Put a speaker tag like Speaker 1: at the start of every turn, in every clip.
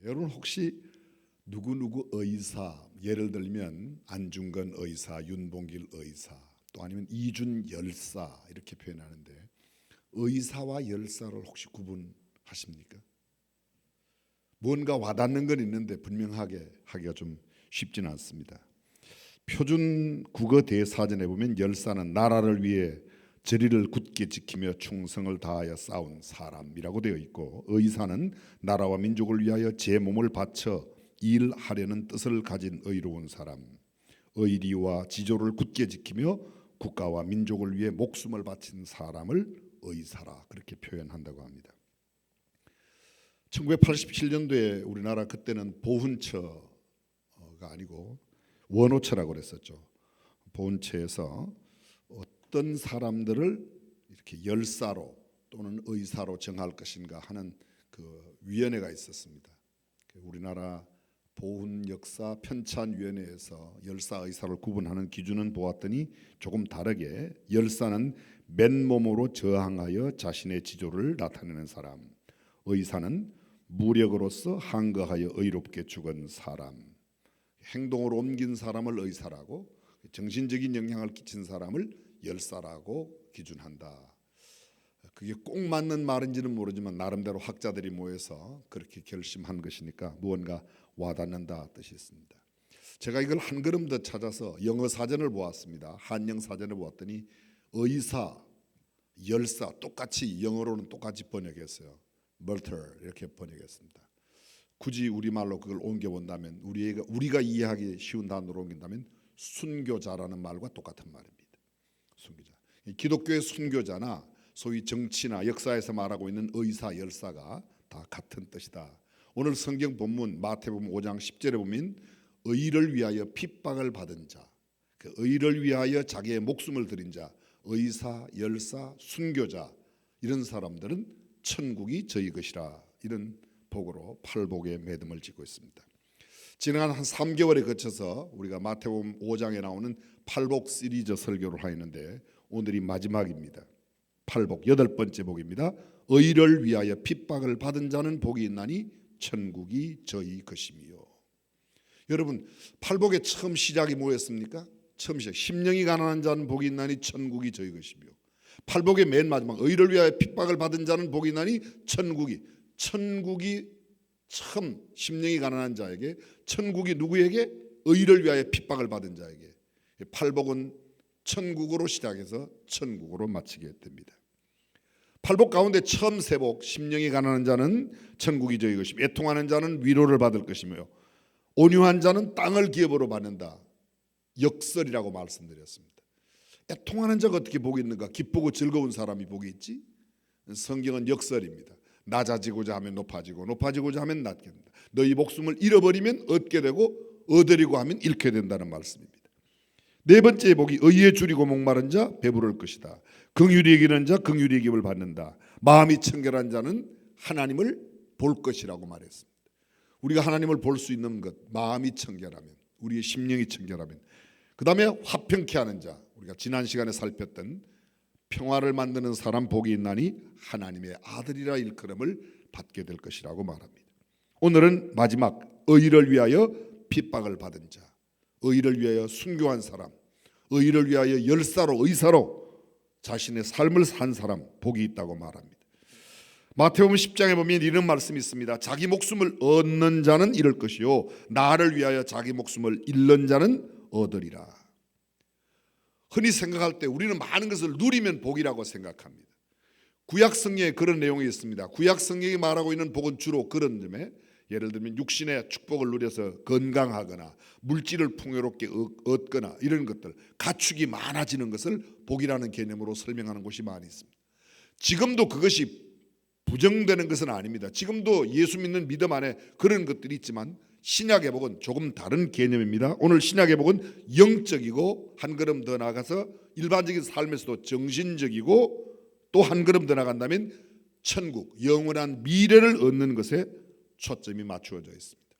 Speaker 1: 여러분 혹시 누구누구 의사, 예를 들면 안중근 의사, 윤봉길 의사, 또 아니면 이준 열사 이렇게 표현하는데 의사와 열사를 혹시 구분하십니까? 뭔가 와닿는 건 있는데 분명하게 하기가 좀 쉽지는 않습니다. 표준 국어 대사전에 보면 열사는 나라를 위해 저리를 굳게 지키며 충성을 다하여 싸운 사람이라고 되어 있고, 의사는 나라와 민족을 위하여 제 몸을 바쳐 일하려는 뜻을 가진 의로운 사람, 의리와 지조를 굳게 지키며 국가와 민족을 위해 목숨을 바친 사람을 의사라 그렇게 표현한다고 합니다. 1987년도에 우리나라 그때는 보훈처가 아니고 원호처라고 그랬었죠. 보훈처에서 어떤 사람들을 이렇게 열사로 또는 의사로 정할 것인가 하는 그 위원회가 있었습니다. 우리나라 보훈역사 편찬위원회에서 열사 의사를 구분하는 기준은 보았더니 조금 다르게, 열사는 맨몸으로 저항하여 자신의 지조를 나타내는 사람, 의사는 무력으로서 항거하여 의롭게 죽은 사람, 행동으로 옮긴 사람을 의사라고, 정신적인 영향을 끼친 사람을 열사라고 기준한다. 그게 꼭 맞는 말인지는 모르지만 나름대로 학자들이 모여서 그렇게 결심한 것이니까 무언가 와닿는다 뜻이 있습니다. 제가 이걸 한 걸음 더 찾아서 영어 사전을 보았습니다. 한영 사전을 보았더니 의사, 열사 똑같이 영어로는 똑같이 번역했어요. murder 이렇게 번역했습니다. 굳이 우리말로 그걸 옮겨본다면 우리가 이해하기 쉬운 단어로 옮긴다면 순교자라는 말과 똑같은 말입니다. 순교자. 기독교의 순교자나 소위 정치나 역사에서 말하고 있는 의사, 열사가 다 같은 뜻이다. 오늘 성경 본문 마태복음 5장 10절에 보면 의를 위하여 핍박을 받은 자, 그 의를 위하여 자기의 목숨을 드린 자, 의사, 열사, 순교자, 이런 사람들은 천국이 저희 것이라, 이런 복으로 팔복의 매듭을 짓고 있습니다. 지난 한 3개월에 거쳐서 우리가 마태복음 5장에 나오는 팔복 시리즈 설교를 하였는데 오늘이 마지막입니다. 팔복, 8번째 복입니다. 의를 위하여 핍박을 받은 자는 복이 있나니 천국이 저희 것이며. 여러분, 팔복의 처음 시작이 뭐였습니까? 처음 시작, 심령이 가난한 자는 복이 있나니 천국이 저희 것이며. 팔복의 맨 마지막, 의를 위하여 핍박을 받은 자는 복이 있나니 천국이 참 심령이 가난한 자에게, 천국이 누구에게? 의를 위하여 핍박을 받은 자에게. 팔복은 천국으로 시작해서 천국으로 마치게 됩니다. 팔복 가운데 처음 세 복, 심령이 가난한 자는 천국이 저희 것이며, 애통하는 자는 위로를 받을 것이며, 온유한 자는 땅을 기업으로 받는다. 역설이라고 말씀드렸습니다. 애통하는 자가 어떻게 복이 있는가? 기쁘고 즐거운 사람이 복이 있지? 성경은 역설입니다. 낮아지고자 하면 높아지고, 높아지고자 하면 낮게 된다. 너희 목숨을 잃어버리면 얻게 되고, 얻으려고 하면 잃게 된다는 말씀입니다. 네 번째 복이 의에 줄이고 목마른 자 배부를 것이다. 긍휼히 여기는 자 긍휼히 여김을 받는다. 마음이 청결한 자는 하나님을 볼 것이라고 말했습니다. 우리가 하나님을 볼 수 있는 것, 마음이 청결하면, 우리의 심령이 청결하면. 그 다음에 화평케 하는 자, 우리가 지난 시간에 살폈던 평화를 만드는 사람 복이 있나니 하나님의 아들이라 일컬음을 받게 될 것이라고 말합니다. 오늘은 마지막, 의를 위하여 핍박을 받은 자, 의를 위하여 순교한 사람, 의를 위하여 열사로, 의사로 자신의 삶을 산 사람 복이 있다고 말합니다. 마태복음 10장에 보면 이런 말씀이 있습니다. 자기 목숨을 얻는 자는 잃을 것이요 나를 위하여 자기 목숨을 잃는 자는 얻으리라. 흔히 생각할 때 우리는 많은 것을 누리면 복이라고 생각합니다. 구약 성경에 그런 내용이 있습니다. 구약 성경이 말하고 있는 복은 주로 그런 점에, 예를 들면 육신의 축복을 누려서 건강하거나 물질을 풍요롭게 얻거나 이런 것들, 가축이 많아지는 것을 복이라는 개념으로 설명하는 곳이 많이 있습니다. 지금도 그것이 부정되는 것은 아닙니다. 지금도 예수 믿는 믿음 안에 그런 것들이 있지만 신약의 복은 조금 다른 개념입니다. 오늘 신약의 복은 영적이고, 한 걸음 더 나아가서 일반적인 삶에서도 정신적이고, 또 한 걸음 더 나간다면 천국, 영원한 미래를 얻는 것에 초점이 맞추어져 있습니다.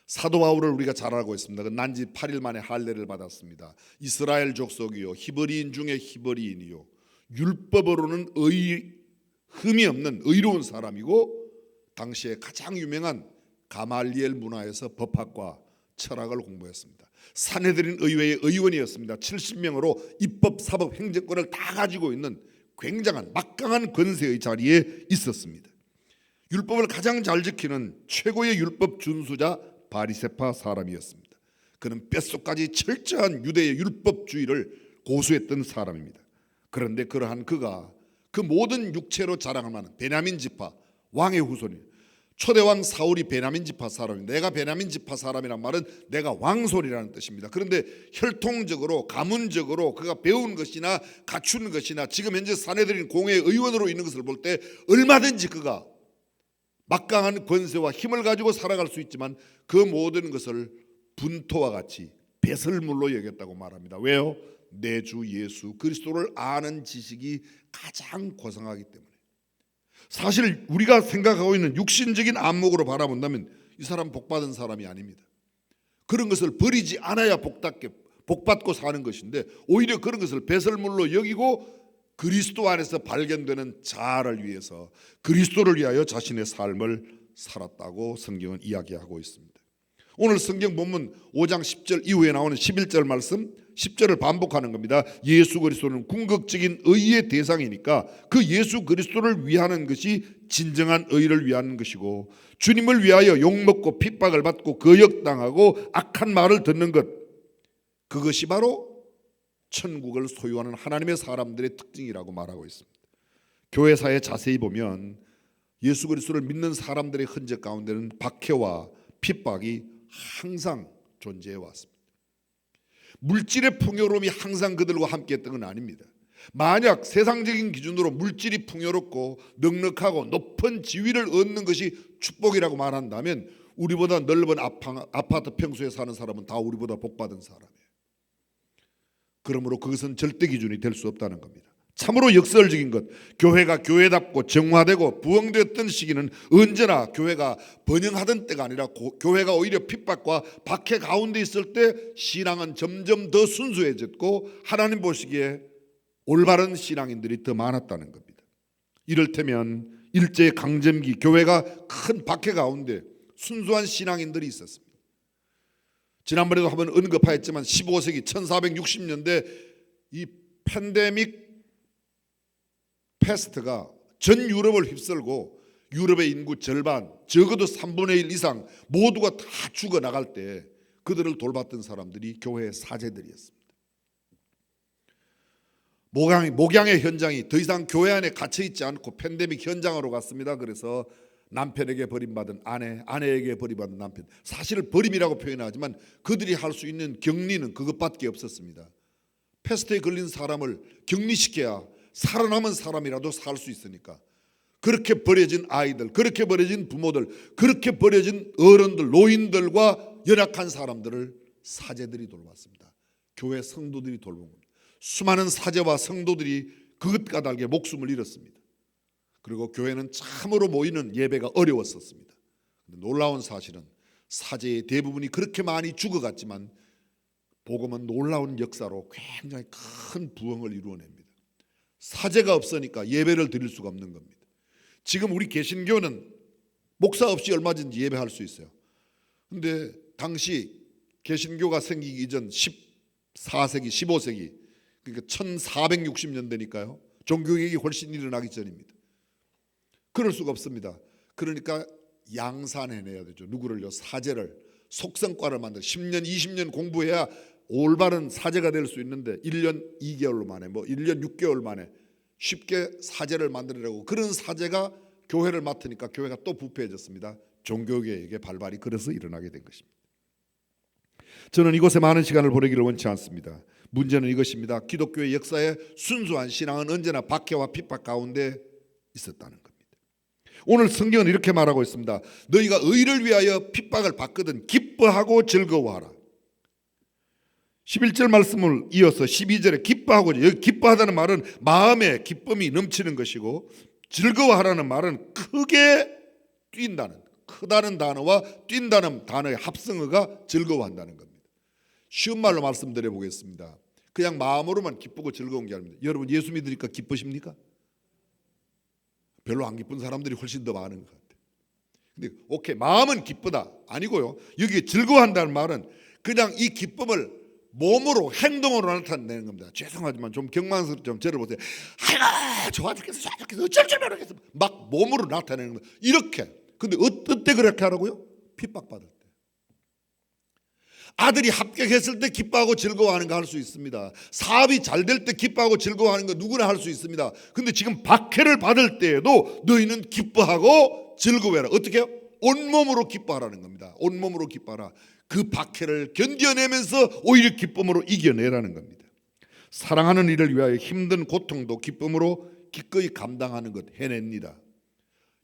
Speaker 1: 사도 바울을 우리가 잘 알고 있습니다. 그 난지 8일 만에 할례를 받았습니다. 이스라엘 족속이요 히브리인 중에 히브리인이요 율법으로는 흠이 없는 의로운 사람이고, 당시에 가장 유명한 가말리엘 문화에서 법학과 철학을 공부했습니다. 산헤드린 의회의 의원이었습니다. 70명으로 입법, 사법, 행정권을 다 가지고 있는 굉장한 막강한 권세의 자리에 있었습니다. 율법을 가장 잘 지키는 최고의 율법 준수자 바리새파 사람이었습니다. 그는 뼛속까지 철저한 유대의 율법주의를 고수했던 사람입니다. 그런데 그러한 그가 그 모든 육체로 자랑할 만한 베냐민 지파 왕의 후손이에요. 초대왕 사울이 베냐민 지파 사람입니다. 내가 베냐민 지파 사람이란 말은 내가 왕손이라는 뜻입니다. 그런데 혈통적으로 가문적으로 그가 배운 것이나 갖춘 것이나 지금 현재 산헤드린 공회 의원으로 있는 것을 볼 때 얼마든지 그가 막강한 권세와 힘을 가지고 살아갈 수 있지만 그 모든 것을 분토와 같이 배설물로 여겼다고 말합니다. 왜요? 내 주 예수 그리스도를 아는 지식이 가장 고상하기 때문에. 사실 우리가 생각하고 있는 육신적인 안목으로 바라본다면 이 사람 복받은 사람이 아닙니다. 그런 것을 버리지 않아야 복받고 사는 것인데 오히려 그런 것을 배설물로 여기고 그리스도 안에서 발견되는 자아를 위해서 그리스도를 위하여 자신의 삶을 살았다고 성경은 이야기하고 있습니다. 오늘 성경 본문 5장 10절 이후에 나오는 11절 말씀 10절을 반복하는 겁니다. 예수 그리스도는 궁극적인 의의 대상이니까 그 예수 그리스도를 위하는 것이 진정한 의를 위하는 것이고 주님을 위하여 욕먹고 핍박을 받고 거역당하고 악한 말을 듣는 것, 그것이 바로 천국을 소유하는 하나님의 사람들의 특징이라고 말하고 있습니다. 교회사에 자세히 보면 예수 그리스도를 믿는 사람들의 흔적 가운데는 박해와 핍박이 항상 존재해 왔습니다. 물질의 풍요로움이 항상 그들과 함께했던 건 아닙니다. 만약 세상적인 기준으로 물질이 풍요롭고 넉넉하고 높은 지위를 얻는 것이 축복이라고 말한다면 우리보다 넓은 아파트 평수에 사는 사람은 다 우리보다 복받은 사람이에요. 그러므로 그것은 절대 기준이 될 수 없다는 겁니다. 참으로 역설적인 것, 교회가 교회답고 정화되고 부흥되었던 시기는 언제나 교회가 번영하던 때가 아니라 교회가 오히려 핍박과 박해 가운데 있을 때 신앙은 점점 더 순수해졌고 하나님 보시기에 올바른 신앙인들이 더 많았다는 겁니다. 이를테면 일제 강점기 교회가 큰 박해 가운데 순수한 신앙인들이 있었습니다. 지난번에도 한번 언급하였지만 15세기 1460년대 이 팬데믹 패스트가 전 유럽을 휩쓸고 유럽의 인구 절반, 적어도 3분의 1 이상 모두가 다 죽어나갈 때 그들을 돌봤던 사람들이 교회의 사제들이었습니다. 목양의 현장이 더 이상 교회 안에 갇혀있지 않고 팬데믹 현장으로 갔습니다. 그래서 남편에게 버림받은 아내, 아내에게 버림받은 남편, 사실 버림이라고 표현하지만 그들이 할 수 있는 격리는 그것밖에 없었습니다. 패스트에 걸린 사람을 격리시켜야 살아남은 사람이라도 살 수 있으니까 그렇게 버려진 아이들, 그렇게 버려진 부모들, 그렇게 버려진 어른들, 노인들과 연약한 사람들을 사제들이 돌봤습니다. 교회 성도들이 돌본 겁니다. 수많은 사제와 성도들이 그것과 달게 목숨을 잃었습니다. 그리고 교회는 참으로 모이는 예배가 어려웠었습니다. 놀라운 사실은 사제의 대부분이 그렇게 많이 죽어갔지만 복음은 놀라운 역사로 굉장히 큰 부흥을 이루어냅니다. 사제가 없으니까 예배를 드릴 수가 없는 겁니다. 지금 우리 개신교는 목사 없이 얼마든지 예배할 수 있어요. 그런데 당시 개신교가 생기기 이전 14세기, 15세기 그러니까 1460년대니까요. 종교개혁이 훨씬 일어나기 전입니다. 그럴 수가 없습니다. 그러니까 양산해내야 되죠. 누구를요? 사제를, 속성과를 만들어 10년, 20년 공부해야 올바른 사제가 될 수 있는데 1년 2개월 만에 1년 6개월 만에 쉽게 사제를 만들으려고 그런 사제가 교회를 맡으니까 교회가 또 부패해졌습니다. 종교개혁의 발발이 그래서 일어나게 된 것입니다. 저는 이곳에 많은 시간을 보내기를 원치 않습니다. 문제는 이것입니다. 기독교의 역사에 순수한 신앙은 언제나 박해와 핍박 가운데 있었다는 겁니다. 오늘 성경은 이렇게 말하고 있습니다. 너희가 의를 위하여 핍박을 받거든 기뻐하고 즐거워하라. 11절 말씀을 이어서 12절에 기뻐하고, 여기 기뻐하다는 말은 마음에 기쁨이 넘치는 것이고 즐거워하라는 말은 크게 뛴다는, 크다는 단어와 뛴다는 단어의 합성어가 즐거워한다는 겁니다. 쉬운 말로 말씀드려 보겠습니다. 그냥 마음으로만 기쁘고 즐거운 게 아닙니다. 여러분 예수 믿으니까 기쁘십니까? 별로 안 기쁜 사람들이 훨씬 더 많은 것 같아요. 근데 오케이, 마음은 기쁘다 아니고요. 여기 즐거워한다는 말은 그냥 이 기쁨을 몸으로 행동으로 나타내는 겁니다. 죄송하지만 좀 경망스럽게 좀 들어보세요. 아이고 좋아 죽겠어, 좋아 죽겠어, 어쩔 줄 모르겠어. 막 몸으로 나타내는 겁니다. 이렇게. 근데 어떨 때 그렇게 하라고요? 핍박받을 때. 아들이 합격했을 때 기뻐하고 즐거워하는 거 할 수 있습니다. 사업이 잘 될 때 기뻐하고 즐거워하는 거 누구나 할 수 있습니다. 근데 지금 박해를 받을 때에도 너희는 기뻐하고 즐거워해라. 어떻게 해요? 온몸으로 기뻐하라는 겁니다. 온몸으로 기뻐하라. 그 박해를 견뎌내면서 오히려 기쁨으로 이겨내라는 겁니다. 사랑하는 이를 위하여 힘든 고통도 기쁨으로 기꺼이 감당하는 것 해냅니다.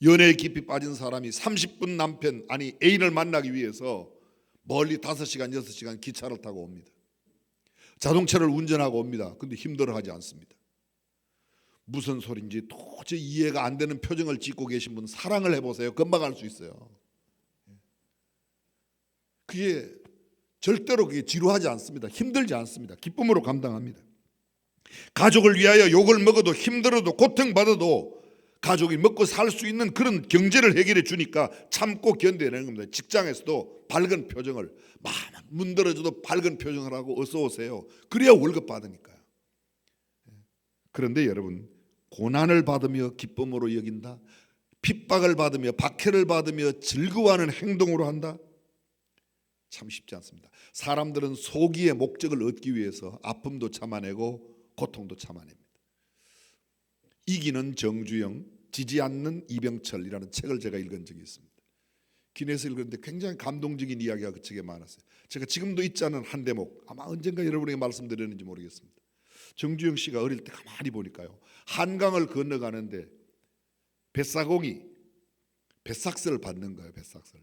Speaker 1: 연애에 깊이 빠진 사람이 30분 남편 아니 애인을 만나기 위해서 멀리 5시간 6시간 기차를 타고 옵니다. 자동차를 운전하고 옵니다. 근데 힘들어하지 않습니다. 무슨 소린지 도저히 이해가 안 되는 표정을 짓고 계신 분 사랑을 해보세요. 금방 알 수 있어요. 그게 절대로 그게 지루하지 않습니다. 힘들지 않습니다. 기쁨으로 감당합니다. 가족을 위하여 욕을 먹어도 힘들어도 고통받아도 가족이 먹고 살 수 있는 그런 경제를 해결해 주니까 참고 견뎌내는 겁니다. 직장에서도 밝은 표정을, 막 문드러져도 밝은 표정을 하고 어서 오세요. 그래야 월급 받으니까요. 그런데 여러분, 고난을 받으며 기쁨으로 여긴다, 핍박을 받으며 박해를 받으며 즐거워하는 행동으로 한다, 참 쉽지 않습니다. 사람들은 소기의 목적을 얻기 위해서 아픔도 참아내고 고통도 참아냅니다. 이기는 정주영, 지지 않는 이병철이라는 책을 제가 읽은 적이 있습니다. 기내에서 읽었는데 굉장히 감동적인 이야기가 그 책에 많았어요. 제가 지금도 있지 않은 한 대목, 아마 언젠가 여러분에게 말씀드렸는지 모르겠습니다. 정주영 씨가 어릴 때 가만히 보니까요, 한강을 건너가는데 뱃사공이 뱃삭스를 받는 거예요. 뱃삭스를.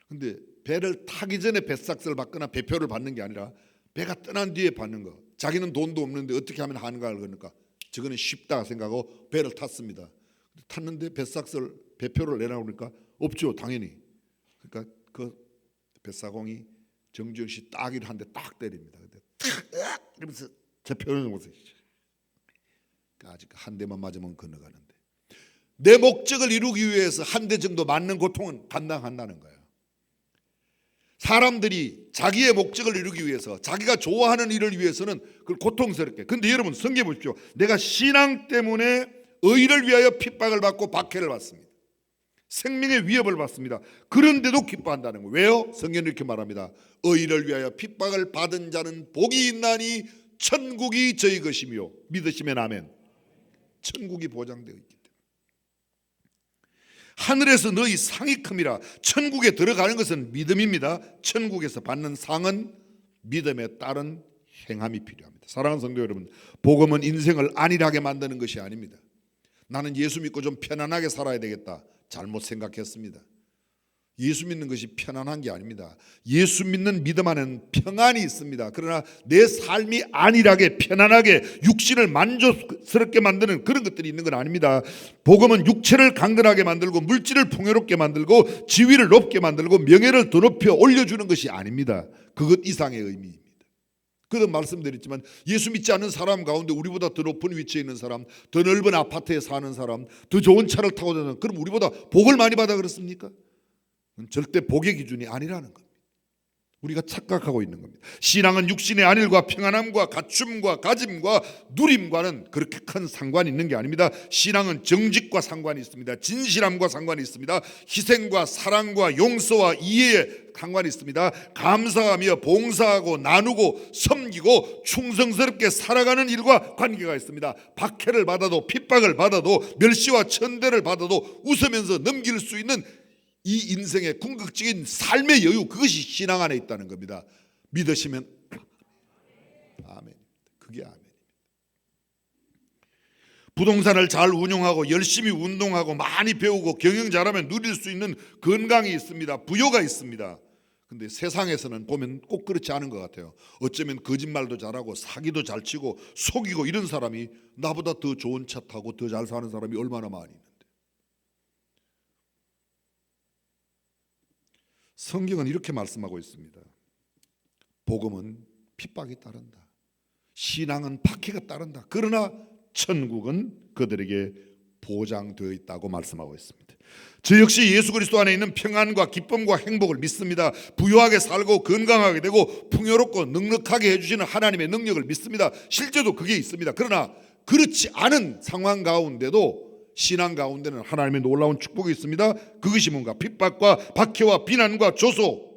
Speaker 1: 근데 배를 타기 전에 뱃삭스를 받거나 배표를 받는 게 아니라 배가 떠난 뒤에 받는 거. 자기는 돈도 없는데 어떻게 하면 한강을 건널까? 저거는 쉽다 생각하고 배를 탔습니다. 탔는데 뱃삭스를 배표를 내놔오니까 없죠, 당연히. 그러니까 그 뱃사공이 정주영 씨 따기를 한 대 딱 때립니다. 근데 탁 이러면서 제 표현을 보세요. 아직 한 대만 맞으면 건너가는데 내 목적을 이루기 위해서 한 대 정도 맞는 고통은 감당한다는 거예요. 사람들이 자기의 목적을 이루기 위해서, 자기가 좋아하는 일을 위해서는 그걸 고통스럽게. 근데 여러분 성경에 보십시오. 내가 신앙 때문에 의를 위하여 핍박을 받고 박해를 받습니다. 생명의 위협을 받습니다. 그런데도 기뻐한다는 거예요. 왜요? 성경은 이렇게 말합니다. 의를 위하여 핍박을 받은 자는 복이 있나니 천국이 저희 것이며. 믿으시면 아멘. 천국이 보장되어 있기 때문에. 하늘에서 너희 상이 큼이라. 천국에 들어가는 것은 믿음입니다. 천국에서 받는 상은 믿음에 따른 행함이 필요합니다. 사랑하는 성도 여러분, 복음은 인생을 안일하게 만드는 것이 아닙니다. 나는 예수 믿고 좀 편안하게 살아야 되겠다, 잘못 생각했습니다. 예수 믿는 것이 편안한 게 아닙니다. 예수 믿는 믿음 안에는 평안이 있습니다. 그러나 내 삶이 안일하게 편안하게 육신을 만족스럽게 만드는 그런 것들이 있는 건 아닙니다. 복음은 육체를 강건하게 만들고 물질을 풍요롭게 만들고 지위를 높게 만들고 명예를 더 높여 올려주는 것이 아닙니다. 그것 이상의 의미입니다. 그도 말씀드렸지만 예수 믿지 않는 사람 가운데 우리보다 더 높은 위치에 있는 사람, 더 넓은 아파트에 사는 사람, 더 좋은 차를 타고 다니는, 그럼 우리보다 복을 많이 받아 그렇습니까? 절대 복의 기준이 아니라는 겁니다. 우리가 착각하고 있는 겁니다. 신앙은 육신의 안일과 평안함과 갖춤과 가짐과 누림과는 그렇게 큰 상관이 있는 게 아닙니다. 신앙은 정직과 상관이 있습니다. 진실함과 상관이 있습니다. 희생과 사랑과 용서와 이해에 상관이 있습니다. 감사하며 봉사하고 나누고 섬기고 충성스럽게 살아가는 일과 관계가 있습니다. 박해를 받아도 핍박을 받아도 멸시와 천대를 받아도 웃으면서 넘길 수 있는 이 인생의 궁극적인 삶의 여유, 그것이 신앙 안에 있다는 겁니다. 믿으시면 아멘. 그게 아멘입니다. 부동산을 잘 운용하고 열심히 운동하고 많이 배우고 경영 잘하면 누릴 수 있는 건강이 있습니다. 부여가 있습니다. 근데 세상에서는 보면 꼭 그렇지 않은 것 같아요. 어쩌면 거짓말도 잘하고 사기도 잘 치고 속이고 이런 사람이 나보다 더 좋은 차 타고 더 잘 사는 사람이 얼마나 많이 있는데. 성경은 이렇게 말씀하고 있습니다. 복음은 핍박이 따른다. 신앙은 박해가 따른다. 그러나 천국은 그들에게 보장되어 있다고 말씀하고 있습니다. 저 역시 예수 그리스도 안에 있는 평안과 기쁨과 행복을 믿습니다. 부유하게 살고 건강하게 되고 풍요롭고 넉넉하게 해주시는 하나님의 능력을 믿습니다. 실제도 그게 있습니다. 그러나 그렇지 않은 상황 가운데도 신앙 가운데는 하나님의 놀라운 축복이 있습니다. 그것이 뭔가? 핍박과 박해와 비난과 조소,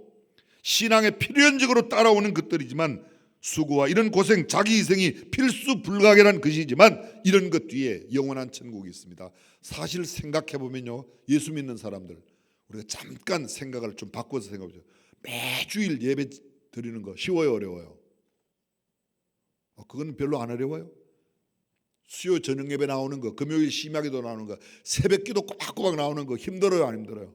Speaker 1: 신앙에 필연적으로 따라오는 것들이지만 수고와 이런 고생, 자기 희생이 필수 불가결한 것이지만 이런 것 뒤에 영원한 천국이 있습니다. 사실 생각해 보면요, 예수 믿는 사람들 우리가 잠깐 생각을 좀 바꿔서 생각해보죠. 매주일 예배 드리는 거 쉬워요, 어려워요? 그건 별로 안 어려워요. 수요 저녁 예배 나오는 거, 금요일 심야기도 나오는 거, 새벽기도 꼬박꼬박 나오는 거 힘들어요, 안 힘들어요?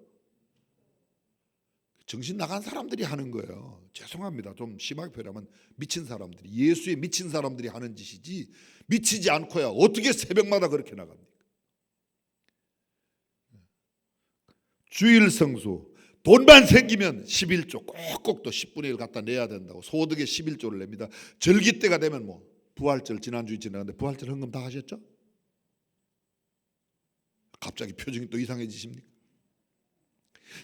Speaker 1: 정신 나간 사람들이 하는 거예요. 죄송합니다. 좀 심하게 표현하면 미친 사람들이, 예수에 미친 사람들이 하는 짓이지 미치지 않고야 어떻게 새벽마다 그렇게 나갑니까? 주일 성수, 돈만 생기면 11조 꼭꼭 또 10분의 1 갖다 내야 된다고 소득의 11조를 냅니다. 절기 때가 되면 뭐 부활절 지난주에 지나갔는데 부활절 헌금 다 하셨죠? 갑자기 표정이 또 이상해지십니까?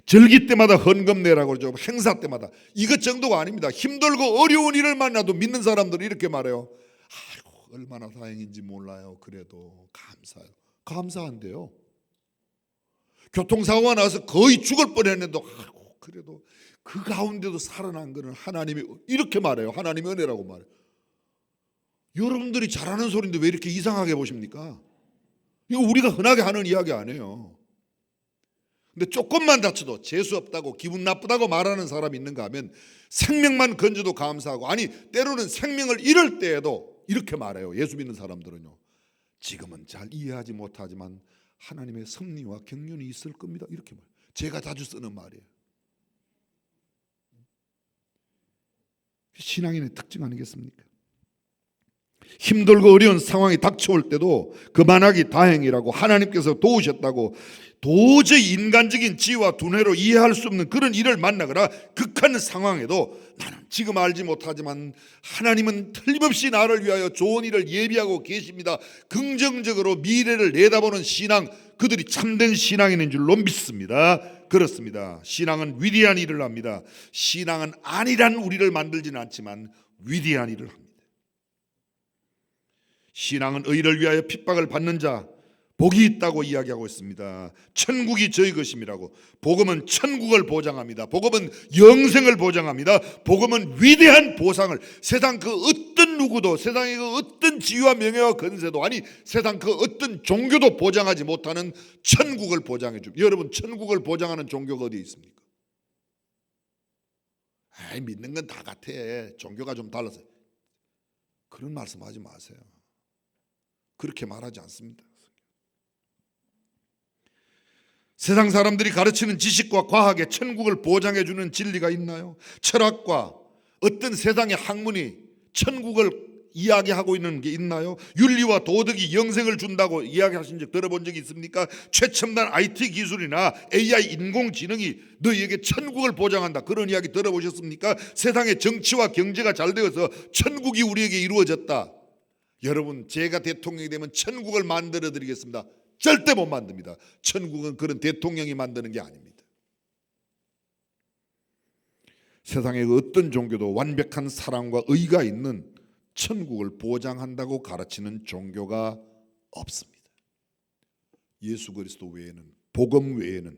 Speaker 1: 절기 때마다 헌금 내라고 그러죠. 행사 때마다. 이것 정도가 아닙니다. 힘들고 어려운 일을 만나도 믿는 사람들은 이렇게 말해요. 아이고 얼마나 다행인지 몰라요. 그래도 감사해요. 감사한데요. 교통사고가 나서 거의 죽을 뻔했는데 아이고 그래도 그 가운데도 살아난 거는 하나님이, 이렇게 말해요. 하나님의 은혜라고 말해요. 여러분들이 잘하는 소리인데 왜 이렇게 이상하게 보십니까? 이거 우리가 흔하게 하는 이야기 아니에요. 근데 조금만 다쳐도 재수 없다고 기분 나쁘다고 말하는 사람이 있는가 하면 생명만 건져도 감사하고, 아니 때로는 생명을 잃을 때에도 이렇게 말해요. 예수 믿는 사람들은요, 지금은 잘 이해하지 못하지만 하나님의 섭리와 경륜이 있을 겁니다. 이렇게 말해요. 제가 자주 쓰는 말이에요. 신앙인의 특징 아니겠습니까? 힘들고 어려운 상황이 닥쳐올 때도 그만하기 다행이라고, 하나님께서 도우셨다고, 도저히 인간적인 지혜와 두뇌로 이해할 수 없는 그런 일을 만나거나 극한 상황에도 나는 지금 알지 못하지만 하나님은 틀림없이 나를 위하여 좋은 일을 예비하고 계십니다. 긍정적으로 미래를 내다보는 신앙, 그들이 참된 신앙인인 줄로 믿습니다. 그렇습니다. 신앙은 위대한 일을 합니다. 신앙은 안일한 우리를 만들지는 않지만 위대한 일을 합니다. 신앙은 의를 위하여 핍박을 받는 자 복이 있다고 이야기하고 있습니다. 천국이 저희 것임이라고. 복음은 천국을 보장합니다. 복음은 영생을 보장합니다. 복음은 위대한 보상을, 세상 그 어떤 누구도, 세상의 그 어떤 지위와 명예와 건세도, 아니 세상 그 어떤 종교도 보장하지 못하는 천국을 보장해 줍니다. 여러분, 천국을 보장하는 종교가 어디에 있습니까? 믿는 건 다 같아. 종교가 좀 달라서. 그런 말씀하지 마세요. 그렇게 말하지 않습니다. 세상 사람들이 가르치는 지식과 과학에 천국을 보장해 주는 진리가 있나요? 철학과 어떤 세상의 학문이 천국을 이야기하고 있는 게 있나요? 윤리와 도덕이 영생을 준다고 이야기하신 적 들어본 적이 있습니까? 최첨단 IT 기술이나 AI 인공지능이 너희에게 천국을 보장한다, 그런 이야기 들어보셨습니까? 세상의 정치와 경제가 잘 되어서 천국이 우리에게 이루어졌다. 여러분, 제가 대통령이 되면 천국을 만들어 드리겠습니다. 절대 못 만듭니다. 천국은 그런 대통령이 만드는 게 아닙니다. 세상의 어떤 종교도 완벽한 사랑과 의가 있는 천국을 보장한다고 가르치는 종교가 없습니다. 예수 그리스도 외에는, 복음 외에는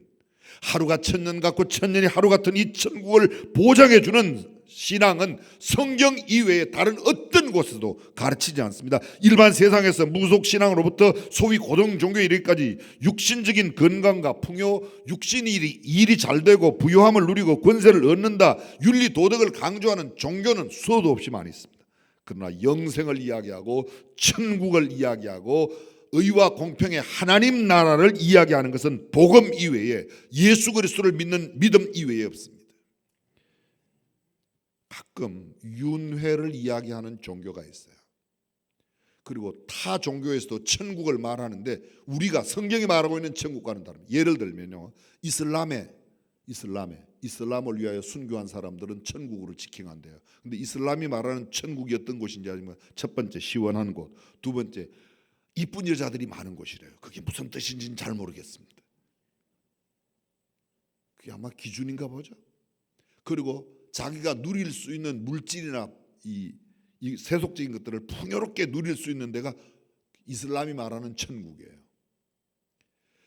Speaker 1: 하루가 천년 같고 천년이 하루 같은 이 천국을 보장해 주는 신앙은 성경 이외에 다른 어떤 곳에도 가르치지 않습니다. 일반 세상에서 무속신앙으로부터 소위 고등종교에 이르기까지 육신적인 건강과 풍요, 육신이 일이 잘 되고 부유함을 누리고 권세를 얻는다, 윤리 도덕을 강조하는 종교는 수도 없이 많이 있습니다. 그러나 영생을 이야기하고 천국을 이야기하고 의와 공평의 하나님 나라를 이야기하는 것은 복음 이외에, 예수 그리스도를 믿는 믿음 이외에 없습니다. 가끔 윤회를 이야기하는 종교가 있어요. 그리고 타 종교에서도 천국을 말하는데 우리가 성경이 말하고 있는 천국과는 다릅니다. 예를 들면요, 이슬람을 위하여 순교한 사람들은 천국으로 지킹한대요. 근데 이슬람이 말하는 천국이 어떤 곳인지 아시면, 첫 번째 시원한 곳, 두 번째 이쁜 여자들이 많은 곳이래요. 그게 무슨 뜻인지는 잘 모르겠습니다. 그게 아마 기준인가 보죠. 그리고 자기가 누릴 수 있는 물질이나 이 세속적인 것들을 풍요롭게 누릴 수 있는 데가 이슬람이 말하는 천국이에요.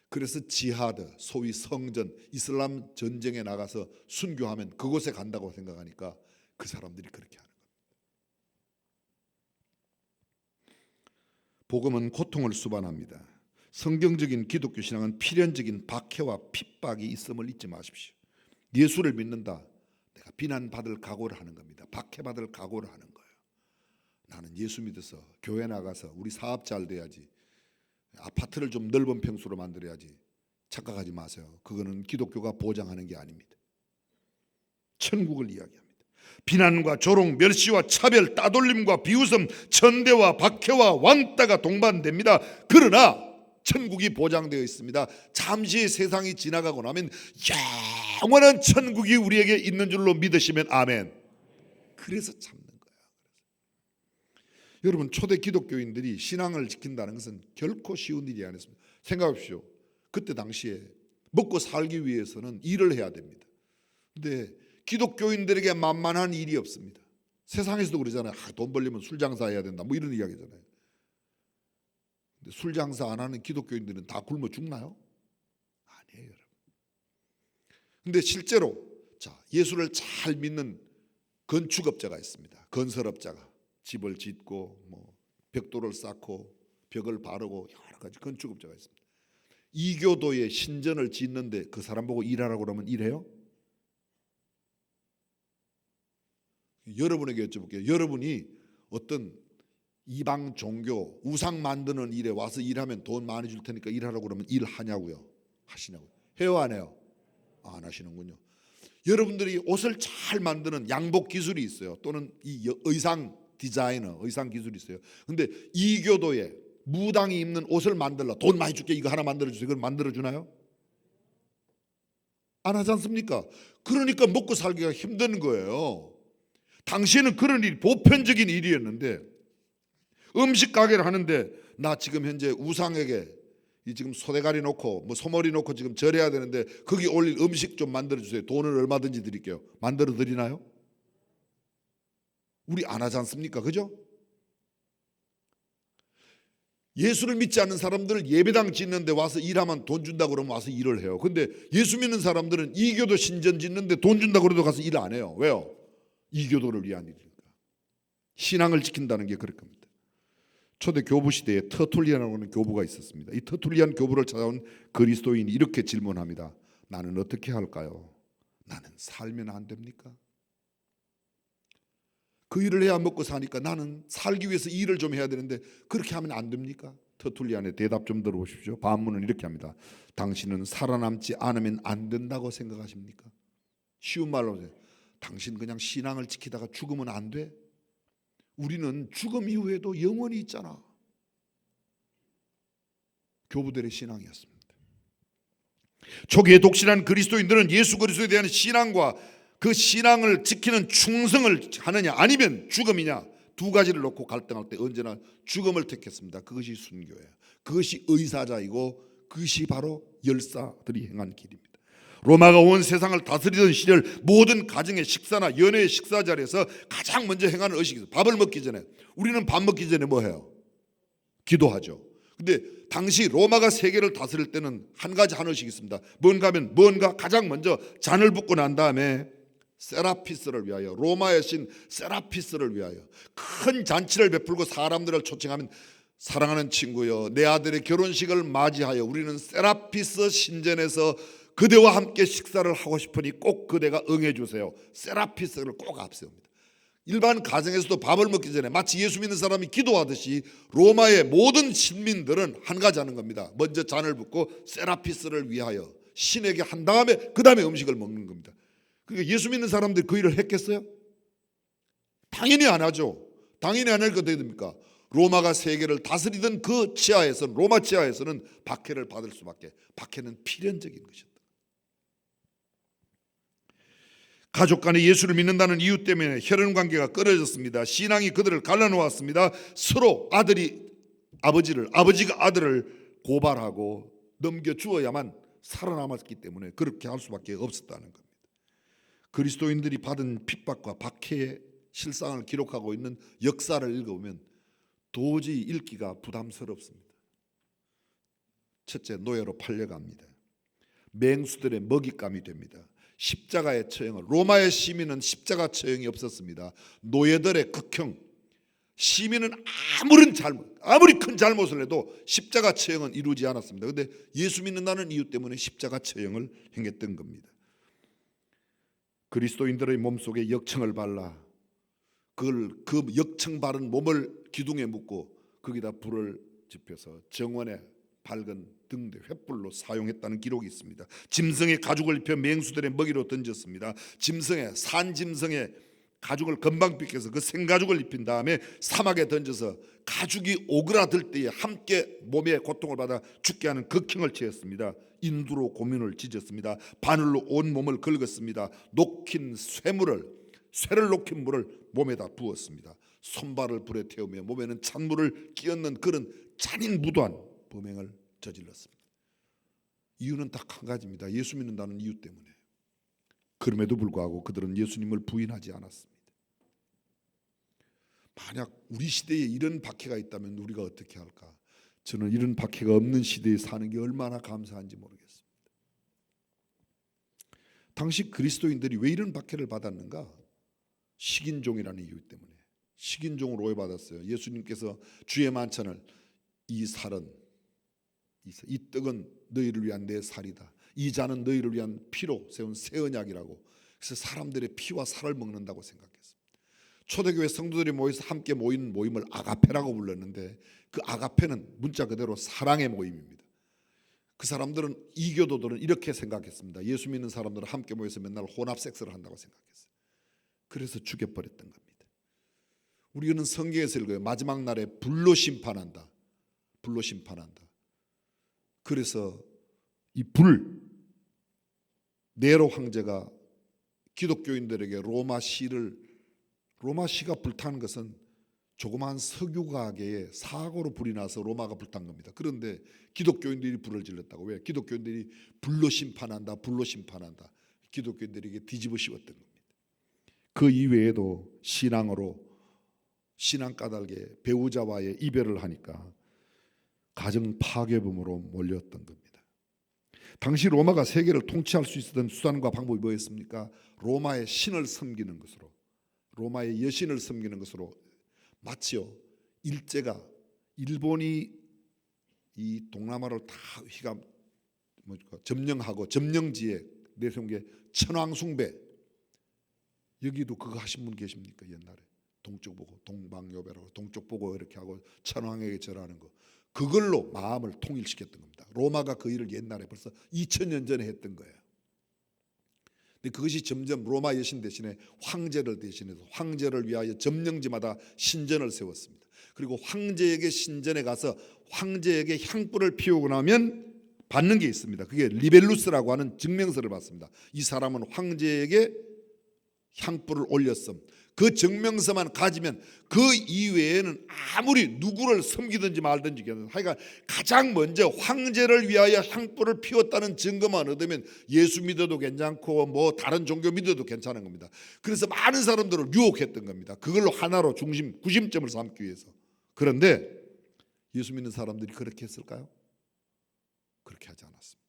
Speaker 1: 그래서 지하드, 소위 성전, 이슬람 전쟁에 나가서 순교하면 그곳에 간다고 생각하니까 그 사람들이 그렇게 하는 겁니다. 복음은 고통을 수반합니다. 성경적인 기독교 신앙은 필연적인 박해와 핍박이 있음을 잊지 마십시오. 예수를 믿는다. 내가 비난받을 각오를 하는 겁니다. 박해받을 각오를 하는 거예요. 나는 예수 믿어서 교회 나가서 우리 사업 잘 돼야지, 아파트를 좀 넓은 평수로 만들어야지. 착각하지 마세요. 그거는 기독교가 보장하는 게 아닙니다. 천국을 이야기합니다. 비난과 조롱, 멸시와 차별, 따돌림과 비웃음, 천대와 박해와 왕따가 동반됩니다. 그러나 천국이 보장되어 있습니다. 잠시 세상이 지나가고 나면 영원한 천국이 우리에게 있는 줄로 믿으시면 아멘. 그래서 참는 거야. 여러분, 초대 기독교인들이 신앙을 지킨다는 것은 결코 쉬운 일이 아니었습니다. 생각하십시오. 그때 당시에 먹고 살기 위해서는 일을 해야 됩니다. 근데 기독교인들에게 만만한 일이 없습니다. 세상에서도 그러잖아요. 돈 벌려면 술 장사해야 된다, 뭐 이런 이야기잖아요. 근데 술 장사 안 하는 기독교인들은 다 굶어 죽나요? 아니에요, 여러분. 근데 실제로 예수를 잘 믿는 건축업자가 있습니다. 건설업자가 집을 짓고 뭐 벽돌을 쌓고 벽을 바르고 여러 가지 건축업자가 있습니다. 이교도의 신전을 짓는데 그 사람 보고 일하라고 그러면 일해요? 여러분에게 여쭤볼게요. 여러분이 어떤 이방 종교 우상 만드는 일에 와서 일하면 돈 많이 줄 테니까 일하라고 그러면 일하냐고요? 하시냐고요? 해요, 안 해요? 안 하시는군요. 여러분들이 옷을 잘 만드는 양복 기술이 있어요. 또는 이 의상 디자이너, 의상 기술이 있어요. 근데 이교도에 무당이 입는 옷을 만들라, 돈 많이 줄게, 이거 하나 만들어주세요. 그걸 만들어주나요? 안 하지 않습니까? 그러니까 먹고 살기가 힘든 거예요. 당시에는 그런 일이 보편적인 일이었는데, 음식 가게를 하는데 나 지금 현재 우상에게 이 지금 소대가리 놓고 뭐 소머리 놓고 지금 절해야 되는데 거기 올릴 음식 좀 만들어주세요. 돈을 얼마든지 드릴게요. 만들어 드리나요? 우리 안 하지 않습니까? 그죠? 예수를 믿지 않는 사람들 예배당 짓는데 와서 일하면 돈 준다고 그러면 와서 일을 해요. 근데 예수 믿는 사람들은 이교도 신전 짓는데 돈 준다고 그래도 가서 일 안 해요. 왜요? 이교도를 위한 일이니까. 신앙을 지킨다는 게 그럴 겁니다. 초대 교부 시대에 터툴리안이라는 교부가 있었습니다. 이 터툴리안 교부를 찾아온 그리스도인이 이렇게 질문합니다. 나는 어떻게 할까요? 나는 살면 안 됩니까? 그 일을 해야 먹고 사니까 나는 살기 위해서 일을 좀 해야 되는데 그렇게 하면 안 됩니까? 터툴리안의 대답 좀 들어보십시오. 반문은 이렇게 합니다. 당신은 살아남지 않으면 안 된다고 생각하십니까? 쉬운 말로 하세요. 당신 그냥 신앙을 지키다가 죽으면 안 돼? 우리는 죽음 이후에도 영원히 있잖아. 교부들의 신앙이었습니다. 초기에 독실한 그리스도인들은 예수 그리스도에 대한 신앙과 그 신앙을 지키는 충성을 하느냐 아니면 죽음이냐, 두 가지를 놓고 갈등할 때 언제나 죽음을 택했습니다. 그것이 순교예요. 그것이 의사자이고 그것이 바로 열사들이 행한 길입니다. 로마가 온 세상을 다스리던 시절 모든 가정의 식사나 연회의 식사 자리에서 가장 먼저 행하는 의식이 있어요. 밥을 먹기 전에 우리는 밥 먹기 전에 뭐 해요? 기도하죠. 근데 당시 로마가 세계를 다스릴 때는 한 가지 한 의식이 있습니다. 뭔가 하면 가장 먼저 잔을 붓고 난 다음에 세라피스를 위하여, 로마의 신 세라피스를 위하여 큰 잔치를 베풀고 사람들을 초청하면, 사랑하는 친구여, 내 아들의 결혼식을 맞이하여 우리는 세라피스 신전에서 그대와 함께 식사를 하고 싶으니 꼭 그대가 응해주세요. 세라피스를 꼭 앞세웁니다. 일반 가정에서도 밥을 먹기 전에 마치 예수 믿는 사람이 기도하듯이 로마의 모든 신민들은 한 가지 하는 겁니다. 먼저 잔을 붓고 세라피스를 위하여 신에게 한 다음에 그 다음에 음식을 먹는 겁니다. 그러니까 예수 믿는 사람들이 그 일을 했겠어요? 당연히 안 하죠. 당연히 안 할 거 어떻게 됩니까? 로마가 세계를 다스리던 그 치하에서는, 로마 치하에서는 박해를 받을 수밖에, 박해는 필연적인 것이었다. 가족 간에 예수를 믿는다는 이유 때문에 혈연 관계가 끊어졌습니다. 신앙이 그들을 갈라놓았습니다. 서로 아들이 아버지가 아들을 고발하고 넘겨주어야만 살아남았기 때문에 그렇게 할 수밖에 없었다는 겁니다. 그리스도인들이 받은 핍박과 박해의 실상을 기록하고 있는 역사를 읽어보면 도저히 읽기가 부담스럽습니다. 첫째, 노예로 팔려갑니다. 맹수들의 먹잇감이 됩니다. 십자가의 처형을, 로마의 시민은 십자가 처형이 없었습니다. 노예들의 극형, 시민은 아무리 큰 잘못을 해도 십자가 처형은 이루지 않았습니다. 그런데 예수 믿는다는 이유 때문에 십자가 처형을 행했던 겁니다. 그리스도인들의 몸속에 역청을 발라 그 역청 바른 몸을 기둥에 묶고 거기다 불을 지펴서 정원에 밝은 등대 횃불로 사용했다는 기록이 있습니다. 짐승의 가죽을 입혀 맹수들의 먹이로 던졌습니다. 산 짐승의 가죽을 금방 빗겨서 그 생가죽을 입힌 다음에 사막에 던져서 가죽이 오그라들 때에 함께 몸에 고통을 받아 죽게 하는 극형을 취했습니다. 인두로 고민을 찢었습니다. 바늘로 온 몸을 긁었습니다. 쇠를 녹인 물을 몸에다 부었습니다. 손발을 불에 태우며 몸에는 찬물을 끼얹는 그런 잔인무도한 범행을 저질렀습니다. 이유는 딱 한 가지입니다. 예수 믿는다는 이유 때문에. 그럼에도 불구하고 그들은 예수님을 부인하지 않았습니다. 만약 우리 시대에 이런 박해가 있다면 우리가 어떻게 할까? 저는 이런 박해가 없는 시대에 사는 게 얼마나 감사한지 모르겠습니다. 당시 그리스도인들이 왜 이런 박해를 받았는가? 식인종이라는 이유 때문에. 식인종으로 오해받았어요. 예수님께서 주의 만찬을 이 떡은 너희를 위한 내 살이다. 이 잔은 너희를 위한 피로 세운 새 언약이라고. 그래서 사람들의 피와 살을 먹는다고 생각했습니다. 초대교회 성도들이 모여서 함께 모인 모임을 아가페라고 불렀는데 그 아가페는 문자 그대로 사랑의 모임입니다. 그 사람들은, 이교도들은 이렇게 생각했습니다. 예수 믿는 사람들은 함께 모여서 맨날 혼합 섹스를 한다고 생각했어요. 그래서 죽여버렸던 겁니다. 우리는 성경에서 읽어요. 마지막 날에 불로 심판한다. 그래서 이 네로 황제가 기독교인들에게 로마시가 불타는 것은 조그마한 석유 가게에 사고로 불이 나서 로마가 불탄 겁니다. 그런데 기독교인들이 불을 질렀다고. 왜? 기독교인들이 불로 심판한다. 기독교인들에게 뒤집어 씌웠던 겁니다. 그 이외에도 신앙 까닭에 배우자와의 이별을 하니까 가정 파괴범으로 몰렸던 겁니다. 당시 로마가 세계를 통치할 수 있었던 수단과 방법이 뭐였습니까? 로마의 신을 섬기는 것으로, 로마의 여신을 섬기는 것으로. 마치요, 일본이 이 동남아를 다 점령하고 점령지에 내세운 게 천황숭배. 여기도 그거 하신 분 계십니까? 옛날에 동쪽 보고 동방요배라고, 동쪽 보고 이렇게 하고 천황에게 절하는 거, 그걸로 마음을 통일시켰던 겁니다. 로마가 그 일을 옛날에 벌써 2000년 전에 했던 거예요. 근데 그것이 점점 로마 여신 대신에 황제를 대신해서 황제를 위하여 점령지마다 신전을 세웠습니다. 그리고 황제에게 신전에 가서 황제에게 향불을 피우고 나면 받는 게 있습니다. 그게 리벨루스라고 하는 증명서를 받습니다. 이 사람은 황제에게 향불을 올렸음. 그 증명서만 가지면 그 이외에는 아무리 누구를 섬기든지 말든지 하여간 가장 먼저 황제를 위하여 향불을 피웠다는 증거만 얻으면 예수 믿어도 괜찮고 뭐 다른 종교 믿어도 괜찮은 겁니다. 그래서 많은 사람들을 유혹했던 겁니다. 그걸로 하나로 구심점을 삼기 위해서. 그런데 예수 믿는 사람들이 그렇게 했을까요? 그렇게 하지 않았습니다.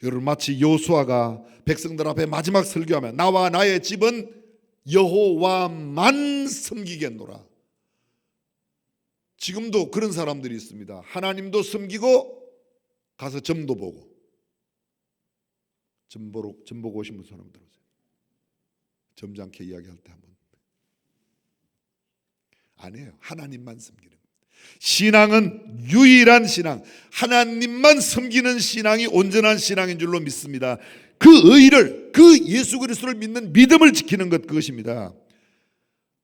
Speaker 1: 여러분, 마치 여호수아가 백성들 앞에 마지막 설교하면 나와 나의 집은 여호와만 섬기겠노라. 지금도 그런 사람들이 있습니다. 하나님도 섬기고 가서 점도 보고. 점 보고 오신 분 손 한번 들어보세요. 점잖게 이야기할 때 한번. 아니에요. 하나님만 섬기는 겁니다. 신앙은 유일한 신앙, 하나님만 섬기는 신앙이 온전한 신앙인 줄로 믿습니다. 그 의를, 그 예수 그리스도를 믿는 믿음을 지키는 것, 그것입니다.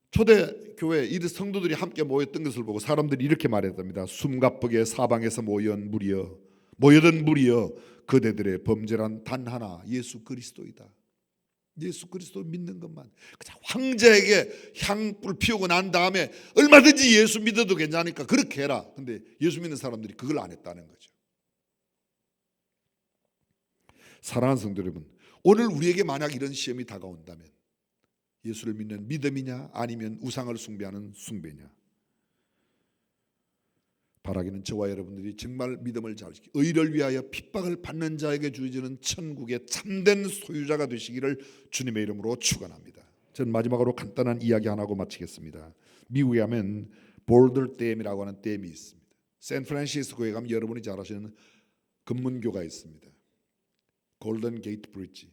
Speaker 1: 초대교회 이 성도들이 함께 모였던 것을 보고 사람들이 이렇게 말했답니다. 숨가쁘게 사방에서 모여든 무리여 그대들의 범죄란 단 하나, 예수 그리스도이다. 예수 그리스도 믿는 것만. 황제에게 향불 피우고 난 다음에 얼마든지 예수 믿어도 괜찮으니까 그렇게 해라. 근데 예수 믿는 사람들이 그걸 안 했다는 거죠. 사랑하는 성도 여러분, 오늘 우리에게 만약 이런 시험이 다가온다면 예수를 믿는 믿음이냐 아니면 우상을 숭배하는 숭배냐. 바라기는 저와 여러분들이 정말 믿음을 잘 지키고 의를 위하여 핍박을 받는 자에게 주어지는 천국의 참된 소유자가 되시기를 주님의 이름으로 축원합니다. 저는 마지막으로 간단한 이야기 하나 하고 마치겠습니다. 미국에 가면 볼더 댐이라고 하는 댐이 있습니다. 샌프란시스코에 가면 여러분이 잘 아시는 금문교가 있습니다. 골든 게이트 브릿지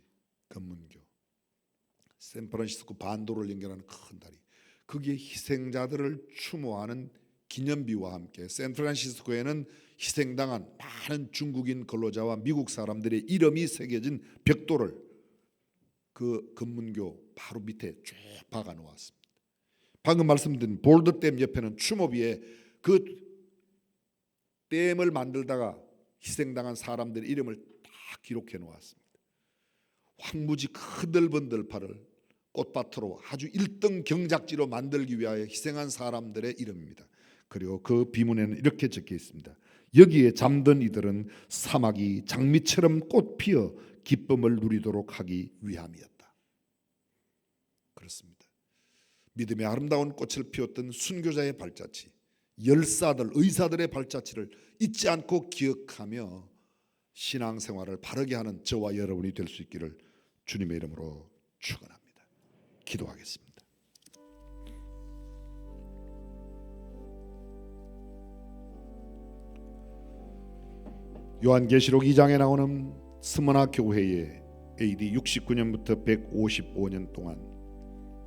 Speaker 1: 금문교. 샌프란시스코 반도를 연결하는 큰 다리. 거기에 희생자들을 추모하는 기념비와 함께 샌프란시스코에는 희생당한 많은 중국인 근로자와 미국 사람들의 이름이 새겨진 벽돌을 그 금문교 바로 밑에 쭉 박아 놓았습니다. 방금 말씀드린 볼더댐 옆에는 추모비에 그 댐을 만들다가 희생당한 사람들의 이름을 다 기록해 놓았습니다. 황무지 큰 넓은 들판을 꽃밭으로 아주 1등 경작지로 만들기 위하여 희생한 사람들의 이름입니다. 그리고 그 비문에는 이렇게 적혀 있습니다. 여기에 잠든 이들은 사막이 장미처럼 꽃피어 기쁨을 누리도록 하기 위함이었다. 그렇습니다. 믿음의 아름다운 꽃을 피웠던 순교자의 발자취, 열사들, 의사들의 발자취를 잊지 않고 기억하며 신앙생활을 바르게 하는 저와 여러분이 될 수 있기를 주님의 이름으로 축원합니다. 기도하겠습니다. 요한계시록 2장에 나오는 스무나 교회에 AD 69년부터 155년 동안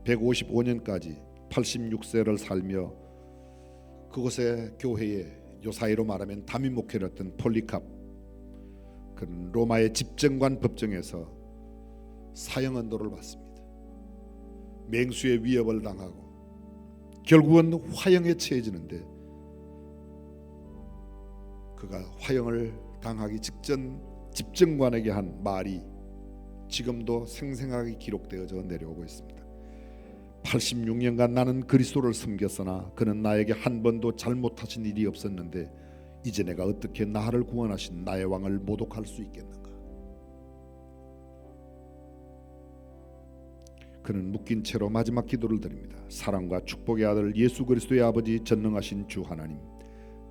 Speaker 1: 155년까지 86세를 살며 그곳의 교회에 요사이로 말하면 담임 목회를 했던 폴리캅, 그는 로마의 집정관 법정에서 사형 언도를 받습니다. 맹수의 위협을 당하고 결국은 화형에 처해지는데 그가 화형을 당하기 직전 집정관에게 한 말이 지금도 생생하게 기록되어져 내려오고 있습니다. 86년간 나는 그리스도를 섬겼으나 그는 나에게 한 번도 잘못하신 일이 없었는데 이제 내가 어떻게 나를 구원하신 나의 왕을 모독할 수 있겠는가. 그는 묶인 채로 마지막 기도를 드립니다. 사랑과 축복의 아들 예수 그리스도의 아버지 전능하신 주 하나님,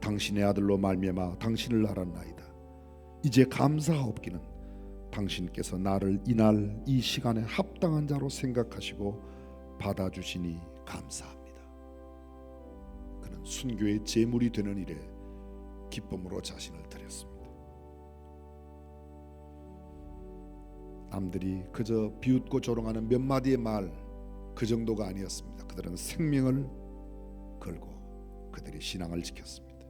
Speaker 1: 당신의 아들로 말미암아 당신을 알았나이다. 이제 감사하옵기는 당신께서 나를 이날 이 시간에 합당한 자로 생각하시고 받아주시니 감사합니다. 그는 순교의 제물이 되는 일에 기쁨으로 자신을 드렸습니다. 남들이 그저 비웃고 조롱하는 몇 마디의 말 그 정도가 아니었습니다. 그들은 생명을 걸고 그들이 신앙을 지켰습니다.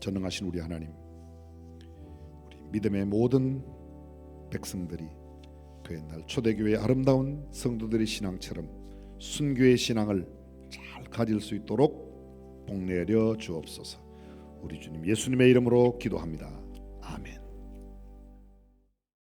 Speaker 1: 전능하신 우리 하나님, 믿음의 모든 백성들이 그 옛날 초대교회의 아름다운 성도들의 신앙처럼 순교의 신앙을 잘 가질 수 있도록 복내려 주옵소서. 우리 주님 예수님의 이름으로 기도합니다.